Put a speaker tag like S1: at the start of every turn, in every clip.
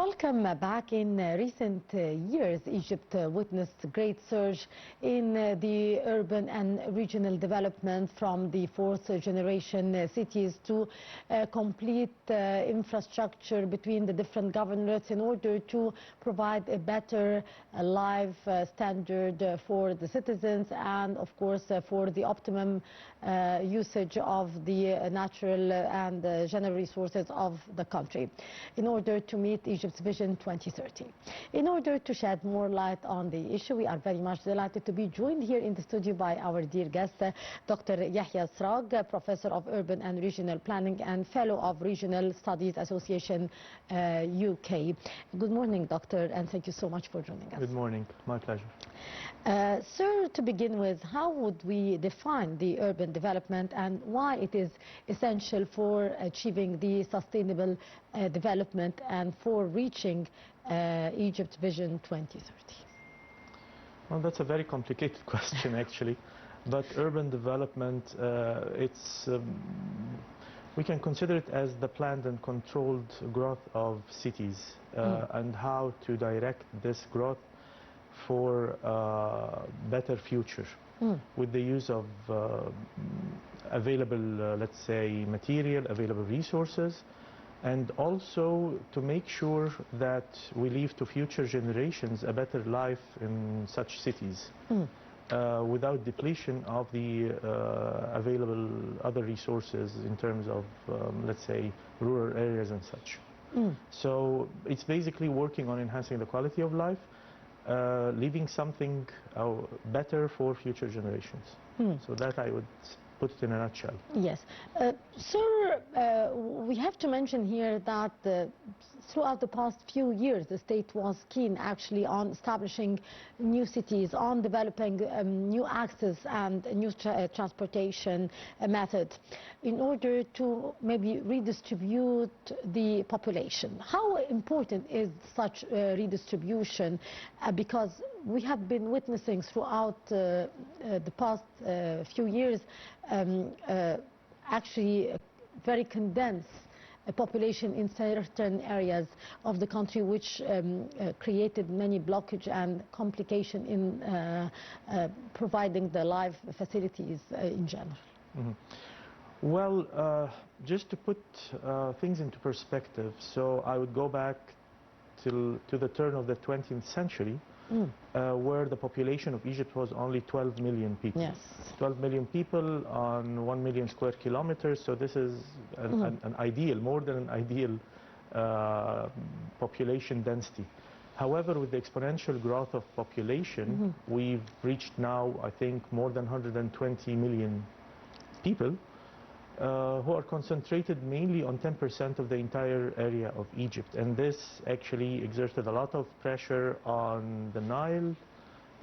S1: Welcome back. In recent years, Egypt witnessed a great surge in the urban and regional development, from the fourth generation cities to complete infrastructure between the different governorates in order to provide a better life standard for the citizens and, of course, for the optimum usage of the natural and general resources of the country in order to meet Egypt's Vision 2030. In order to shed more light on the issue, we are very much delighted to be joined here in the studio by our dear guest, Dr. Yahya, Professor of Urban and Regional Planning and Fellow of Regional Studies Association UK. Good morning, Doctor, and thank you so much for joining us.
S2: Good morning. My pleasure.
S1: Sir, to begin with, how would we define the urban development and why it is essential for achieving the sustainable development and for reaching Egypt's Vision 2030?
S2: Well, that's a very complicated question, actually. But urban development, we can consider it as the planned and controlled growth of cities and how to direct this growth for a better future with the use of available, let's say, material, available resources, and also to make sure that we leave to future generations a better life in such cities without depletion of the available other resources in terms of, let's say, rural areas and such. So it's basically working on enhancing the quality of life, leaving something better for future generations. So that I would put it in a nutshell.
S1: Yes. Sir, we have to mention here that throughout the past few years, the state was keen actually on establishing new cities, on developing new access and new transportation method in order to maybe redistribute the population. How important is such redistribution? Because we have been witnessing throughout the past few years actually very condensed population in certain areas of the country, which created many blockage and complication in providing the life facilities in general.
S2: Well, just to put things into perspective, so I would go back to the turn of the 20th century, where the population of Egypt was only 12 million people.
S1: Yes.
S2: 12 million people on 1 million square kilometers, so this is an ideal, more than an ideal population density. However, with the exponential growth of population, we've reached now, I think, more than 120 million people who are concentrated mainly on 10% of the entire area of Egypt. And this actually exerted a lot of pressure on the Nile,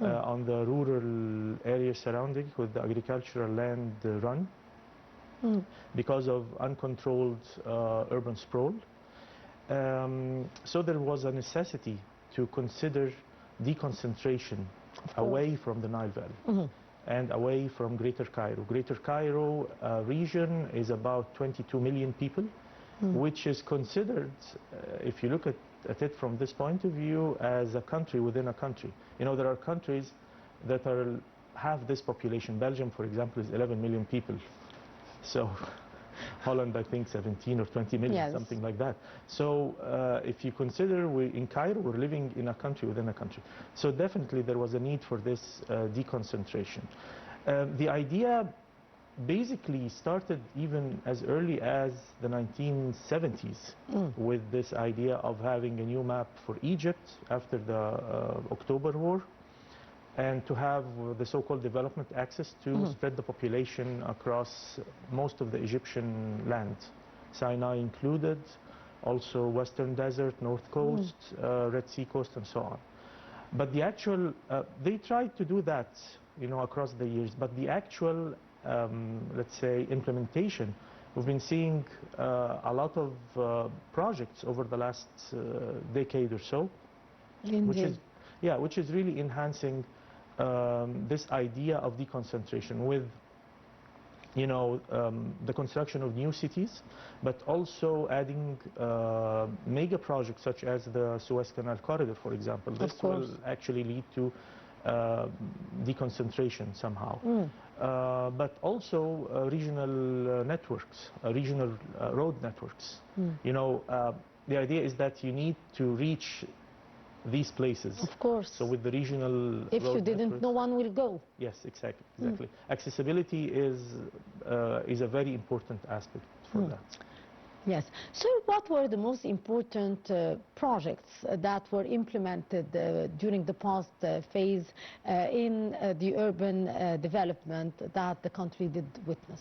S2: on the rural areas surrounding with the agricultural land run because of uncontrolled urban sprawl. So there was a necessity to consider deconcentration away from the Nile Valley. And away from Greater Cairo. Greater Cairo region is about 22 million people, which is considered, if you look at it from this point of view, as a country within a country. You know, there are countries that have this population. Belgium, for example, is 11 million people. So Holland, I think, 17 or 20 million, yes, something like that. So if you consider in Cairo, we're living in a country within a country. So definitely there was a need for this deconcentration. The idea basically started even as early as the 1970s with this idea of having a new map for Egypt after the October War, and to have the so-called development access to spread the population across most of the Egyptian land, Sinai included, also Western Desert, North Coast, Red Sea coast, and so on. But the actual, they tried to do that, you know, across the years, but the actual, let's say, implementation, we've been seeing a lot of projects over the last decade or so, which is really enhancing this idea of deconcentration with the construction of new cities, but also adding mega projects such as the Suez Canal corridor, for example. This will actually lead to deconcentration somehow. But also regional networks, regional road networks. The idea is that you need to reach these places.
S1: Of course.
S2: So with the regional
S1: if
S2: road
S1: you didn't,
S2: networks,
S1: no one will go.
S2: Yes, exactly. Accessibility is a very important aspect for that.
S1: Yes. So what were the most important projects that were implemented during the past phase in the urban development that the country did witness?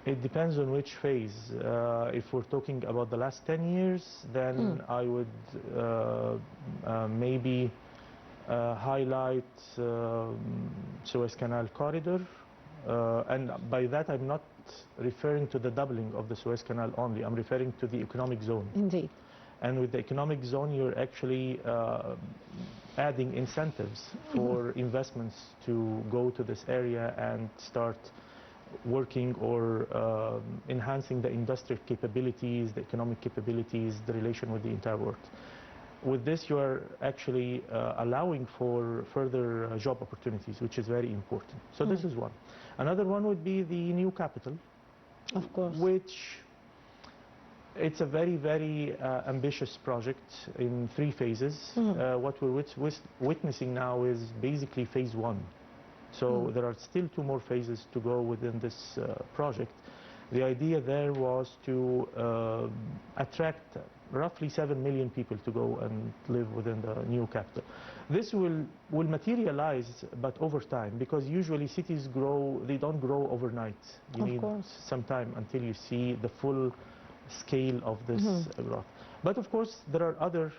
S2: It depends on which phase. If we're talking about the last 10 years, then I would maybe highlight Suez Canal corridor. And by that, I'm not referring to the doubling of the Suez Canal only. I'm referring to the economic zone.
S1: Indeed.
S2: And with the economic zone, you're actually adding incentives for investments to go to this area and start working or enhancing the industrial capabilities, the economic capabilities, the relation with the entire world. With this, you are actually allowing for further job opportunities, which is very important. So this is one. Another one would be the new capital.
S1: Of course.
S2: Which it's a very, very ambitious project in 3 phases. What we're witnessing now is basically phase 1. So there are still 2 more phases to go within this project. The idea there was to attract roughly 7 million people to go and live within the new capital. This will materialize, but over time, because usually cities grow, they don't grow overnight. You need some time until you see the full scale of this growth. But of course, there are other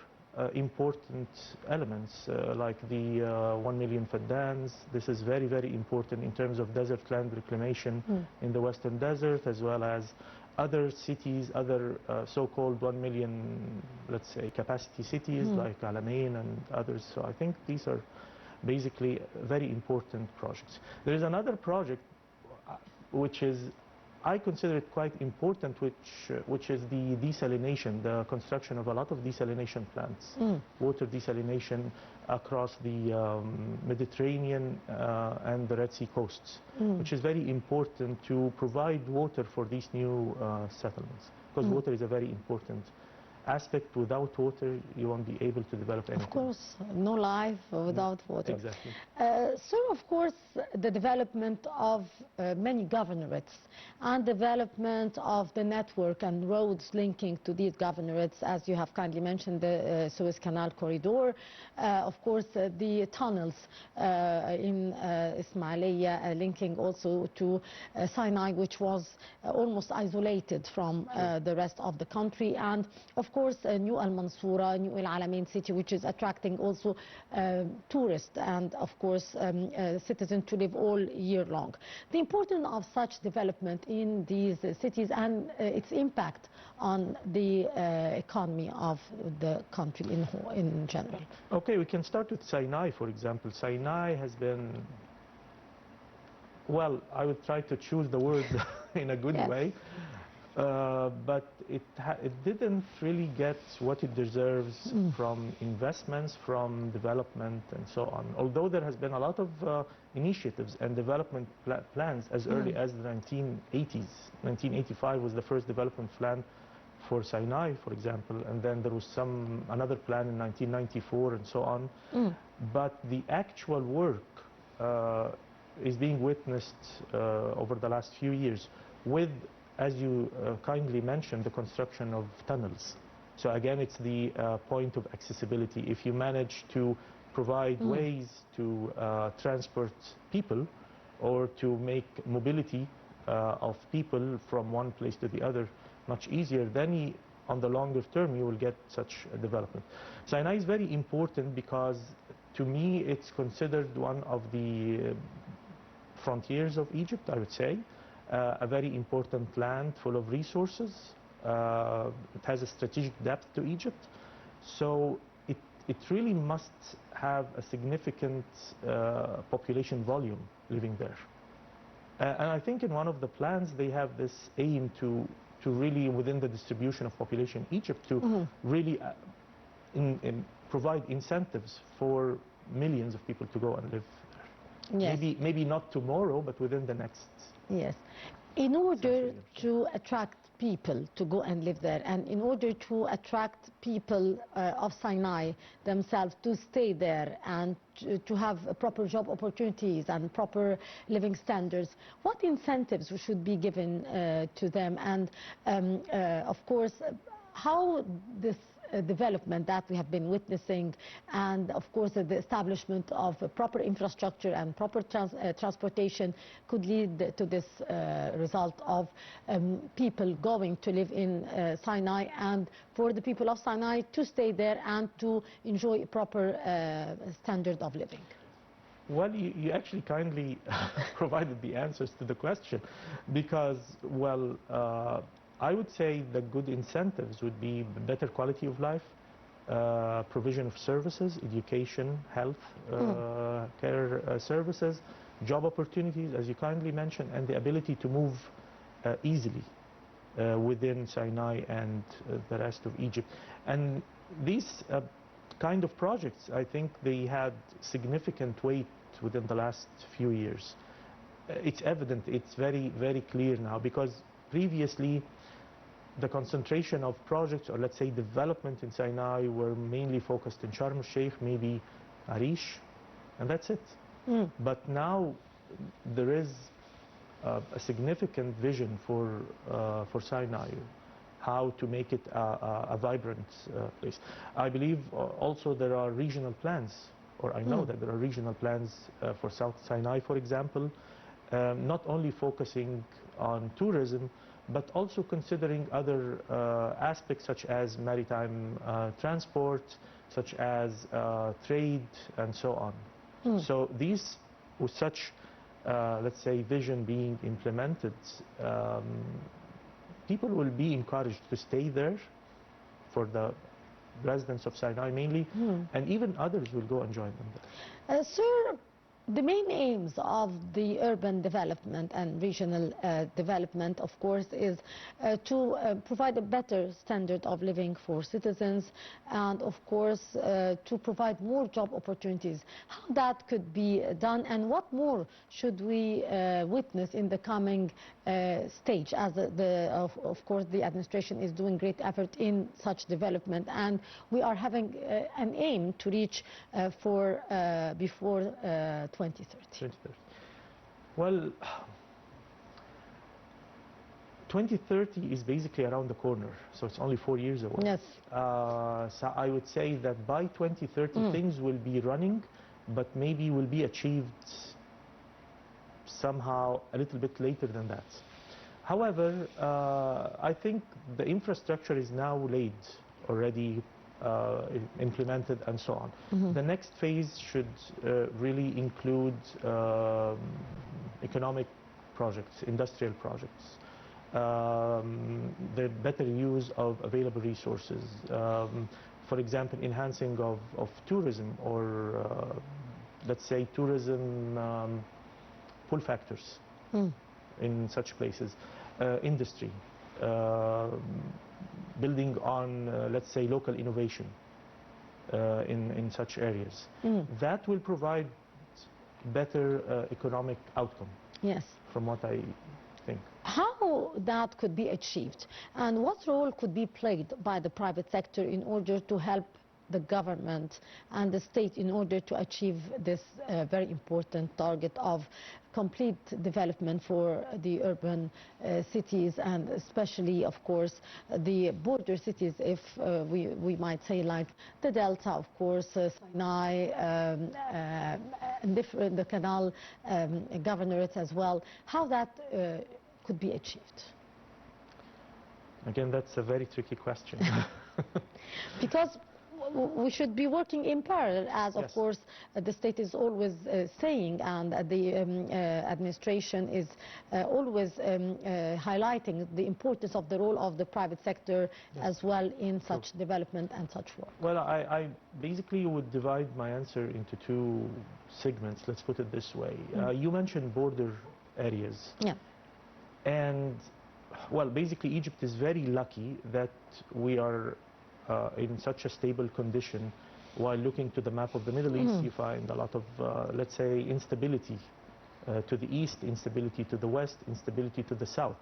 S2: important elements like the 1 million faddans. This is very, very important in terms of desert land reclamation in the Western Desert, as well as other cities, other so-called 1 million, let's say, capacity cities like Alamein and others. So I think these are basically very important projects. There is another project which is, I consider it quite important, which is the desalination, the construction of a lot of desalination plants, water desalination across the Mediterranean and the Red Sea coasts, which is very important to provide water for these new settlements, because water is a very important aspect. Without water, you won't be able to develop anything.
S1: Of course, no life without water.
S2: Exactly.
S1: So, of course, the development of many governorates and development of the network and roads linking to these governorates, as you have kindly mentioned, the Suez Canal corridor, of course, the tunnels in Ismailia linking also to Sinai, which was almost isolated from the rest of the country, and of course New Al Mansoura, New Al Alamein city, which is attracting also tourists and of course citizens to live all year long. The importance of such development in these cities and its impact on the economy of the country in general.
S2: Okay, we can start with Sinai, for example. Sinai has been, well, I would try to choose the word in a good way. But it didn't really get what it deserves from investments, from development, and so on. Although there has been a lot of initiatives and development plans as early as the 1980s. 1985 was the first development plan for Sinai, for example, and then there was another plan in 1994 and so on. But the actual work is being witnessed over the last few years with, as you kindly mentioned, the construction of tunnels. So again, it's the point of accessibility. If you manage to provide ways to transport people or to make mobility of people from one place to the other much easier, then on the longer term you will get such a development. Sinai is very important because to me it's considered one of the frontiers of Egypt, I would say. A very important land full of resources. It has a strategic depth to Egypt. So it really must have a significant population volume living there. And I think in one of the plans they have this aim to really, within the distribution of population in Egypt, to really provide incentives for millions of people to go and live there.
S1: Yes.
S2: Maybe not tomorrow, but within the next.
S1: Yes. In order to attract people to go and live there, and in order to attract people of Sinai themselves to stay there and to have proper job opportunities and proper living standards, what incentives should be given to them? And of course, how this development that we have been witnessing, and of course the establishment of proper infrastructure and proper transportation could lead to this result of people going to live in Sinai, and for the people of Sinai to stay there and to enjoy a proper standard of living.
S2: Well, you actually kindly provided the answers to the question, because, well, I would say the good incentives would be better quality of life, provision of services, education, health, care services, job opportunities, as you kindly mentioned, and the ability to move easily within Sinai and the rest of Egypt. And these kind of projects, I think they had significant weight within the last few years. It's evident, it's very, very clear now, because previously the concentration of projects, or let's say development in Sinai, were mainly focused in Sharm el-Sheikh, maybe Arish, and that's it. But now there is a significant vision for Sinai, how to make it a vibrant place. I believe also there are regional plans, or I know that there are regional plans for South Sinai, for example, not only focusing on tourism, but also considering other aspects such as maritime transport, such as trade, and so on. So these, with such, let's say, vision being implemented, people will be encouraged to stay there, for the residents of Sinai mainly, and even others will go and join them there.
S1: Sir, the main aims of the urban development and regional development, of course, is to provide a better standard of living for citizens, and of course to provide more job opportunities. How that could be done, and what more should we witness in the coming stage, as of course the administration is doing great effort in such development, and we are having an aim to reach for before 2030.
S2: Well, 2030 is basically around the corner, so it's only 4 years away.
S1: Yes.
S2: So I would say that by 2030 things will be running, but maybe will be achieved somehow a little bit later than that. However, I think the infrastructure is now laid already, implemented, and so on. The next phase should really include economic projects, industrial projects, the better use of available resources, for example, enhancing of tourism, or let's say tourism pull factors in such places, industry, building on, let's say, local innovation in such areas. That will provide better economic outcome.
S1: Yes.
S2: From what I think.
S1: How that could be achieved, and what role could be played by the private sector in order to help the government and the state in order to achieve this very important target of complete development for the urban cities, and especially, of course, the border cities, if we might say, like the Delta, of course, Sinai, the Canal Governorate as well, how that could be achieved?
S2: Again, that's a very tricky question.
S1: Because we should be working in parallel, as of course the state is always saying, and the administration is always highlighting the importance of the role of the private sector as well in such development and such work.
S2: Well, I basically would divide my answer into two segments, let's put it this way. You mentioned border areas.
S1: Yeah.
S2: And, well, basically Egypt is very lucky that we are in such a stable condition. While looking to the map of the Middle East, you find a lot of, let's say, instability to the east, instability to the west, instability to the south.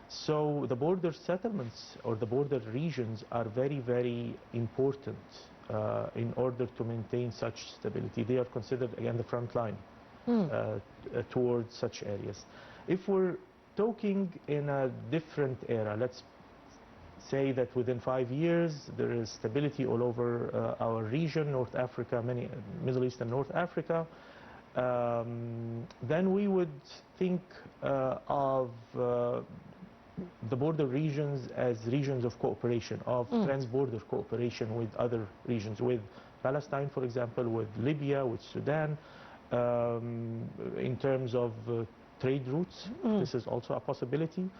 S2: So the border settlements or the border regions are very, very important in order to maintain such stability. They are considered, again, the front line towards such areas. If we're talking in a different era, let's say that within 5 years there is stability all over our region, North Africa, Middle East and North Africa, then we would think of the border regions as regions of cooperation, of trans-border cooperation with other regions, with Palestine, for example, with Libya, with Sudan, in terms of trade routes. This is also a possibility.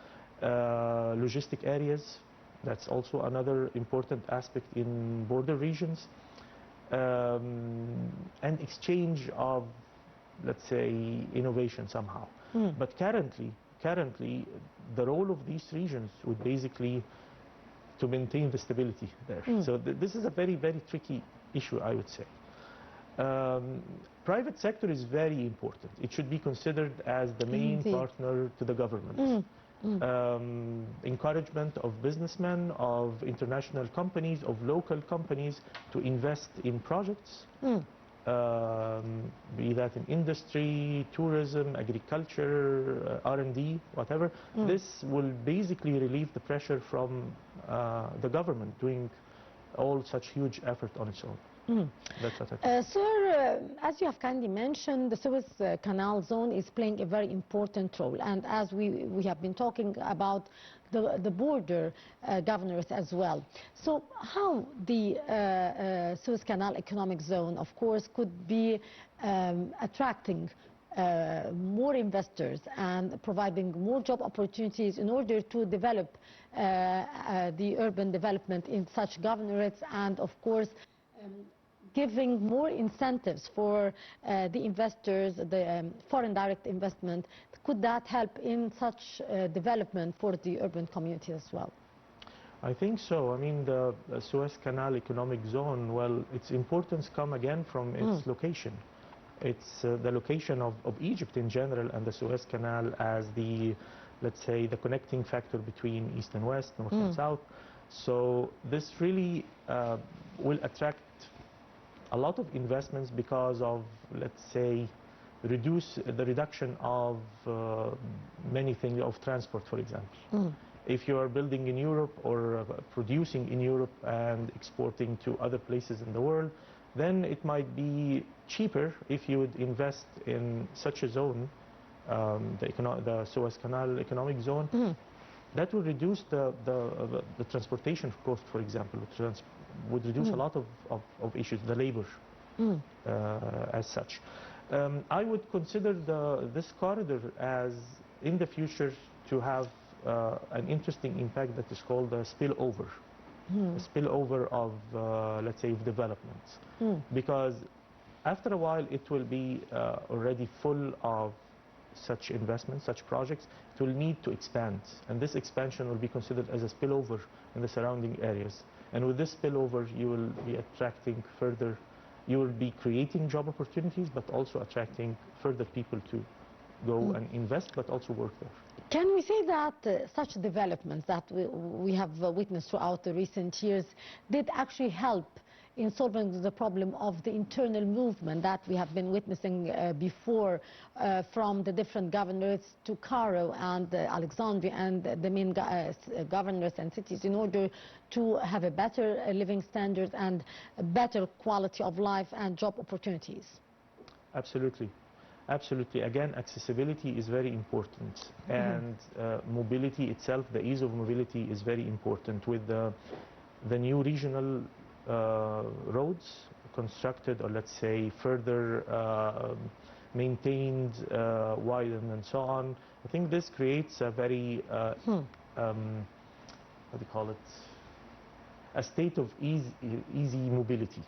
S2: Logistic areas, that's also another important aspect in border regions. And exchange of, let's say, innovation somehow. But currently, the role of these regions would basically to maintain the stability there. So this is a very, very tricky issue, I would say. Private sector is very important. It should be considered as the main partner to the government. Encouragement of businessmen, of international companies, of local companies to invest in projects, be that in industry, tourism, agriculture, R&D, whatever. This will basically relieve the pressure from the government doing all such huge effort on its own. That's what I think.
S1: Sir, as you have kindly mentioned, the Suez Canal zone is playing a very important role, and as we have been talking about the border governors as well. So how the Suez Canal economic zone, of course, could be attracting more investors and providing more job opportunities in order to develop the urban development in such governorates, and of course giving more incentives for the investors, the foreign direct investment. Could that help in such development for the urban community as well?
S2: I think so. I mean, the Suez Canal economic zone, well, its importance comes again from its location. It's the location of Egypt in general, and the Suez Canal as the, let's say, the connecting factor between east and west, north and south. So this really will attract a lot of investments because of, let's say, the reduction of many things, of transport, for example. If you are building in Europe or producing in Europe and exporting to other places in the world, then it might be cheaper if you would invest in such a zone, the Suez Canal economic zone. That would reduce the transportation cost, for example, would reduce a lot of issues, the labor as such. I would consider this corridor as, in the future, to have an interesting impact that is called a spillover. A spillover of, let's say, developments. Because after a while it will be already full of such investments, such projects. It will need to expand, and this expansion will be considered as a spillover in the surrounding areas. And with this spillover, you will be attracting further, you will be creating job opportunities, but also attracting further people to go and invest, but also work there.
S1: Can we say that such developments that we have witnessed throughout the recent years did actually help in solving the problem of the internal movement that we have been witnessing before from the different governorates to Cairo and Alexandria and the main governors and cities, in order to have a better living standards and a better quality of life and job opportunities?
S2: Absolutely. Absolutely. Again, accessibility is very important, and mobility itself, the ease of mobility is very important. With the new regional roads constructed, or let's say further maintained, widened and so on, I think this creates a very, what do you call it, a state of easy mobility.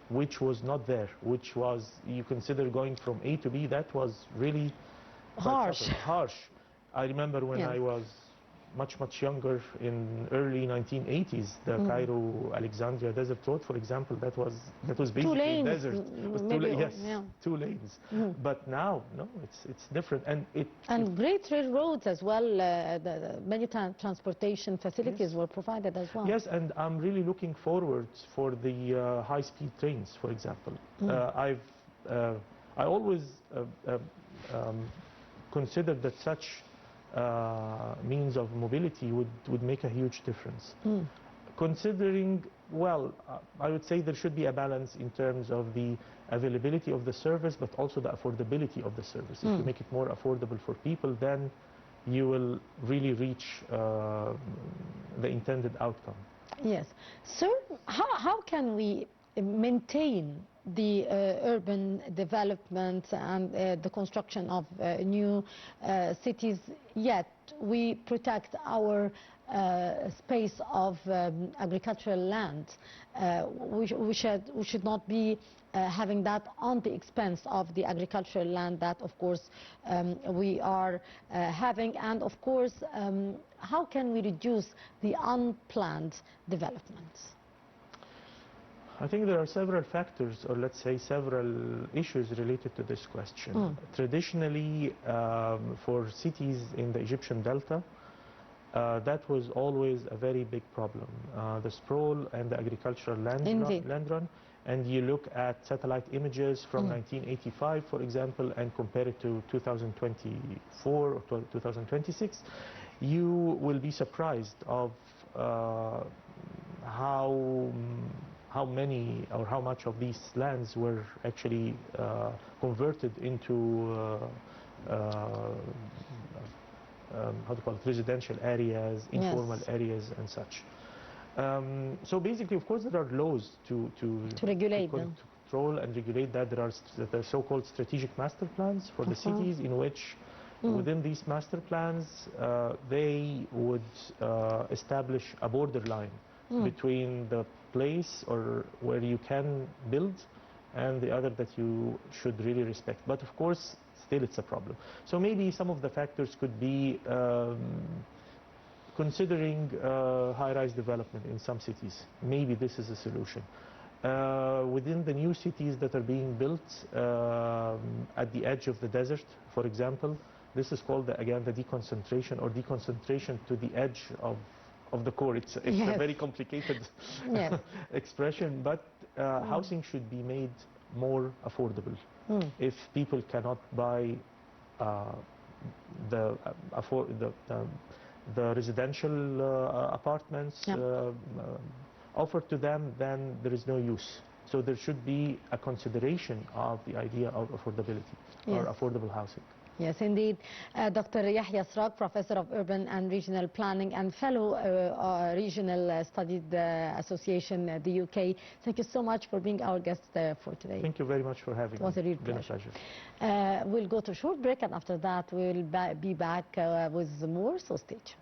S2: Which was not there, which was, you consider going from A to B, that was really
S1: harsh.
S2: Harsh. I remember when I was much younger, in early 1980s, the Cairo-Alexandria Desert Road, for example, that was basically a desert. It was two lanes. But now, no, it's different, and
S1: great railroads as well. Many transportation facilities were provided as well.
S2: Yes, and I'm really looking forward for the high-speed trains, for example. I always considered that such means of mobility would make a huge difference. Considering, well, I would say there should be a balance in terms of the availability of the service, but also the affordability of the service. If you make it more affordable for people, then you will really reach the intended outcome.
S1: Yes. So how can we maintain the urban development and the construction of new cities, yet we protect our space of agricultural land? We should not be having that on the expense of the agricultural land that, of course, we are having, and of course, how can we reduce the unplanned developments?
S2: I think there are several factors, or let's say several issues related to this question. Traditionally, for cities in the Egyptian Delta, that was always a very big problem, the sprawl and the agricultural land run. And you look at satellite images from 1985, for example, and compare it to 2024 or 2026, you will be surprised of how many or how much of these lands were actually converted into how to call it, residential areas, informal areas, and such. So basically, of course, there are laws to
S1: regulate them,
S2: to control and regulate that. There are the so-called strategic master plans for the cities, in which within these master plans they would establish a borderline between the place or where you can build and the other that you should really respect. But of course, still it's a problem. So maybe some of the factors could be considering high-rise development in some cities. Maybe this is a solution. Within the new cities that are being built at the edge of the desert, for example, this is called, again, the deconcentration, or deconcentration to the edge of the core. It's a very complicated expression, but housing should be made more affordable. If people cannot buy the residential apartments offered to them, then there is no use. So there should be a consideration of the idea of affordability or affordable housing.
S1: Yes, indeed. Dr. Yahya Siraj, Professor of Urban and Regional Planning and Fellow Regional Studies Association, the UK. Thank you so much for being our guest for today.
S2: Thank you very much for having me.
S1: It was a real pleasure. We'll go to a short break, and after that we'll be back with more, so stay tuned.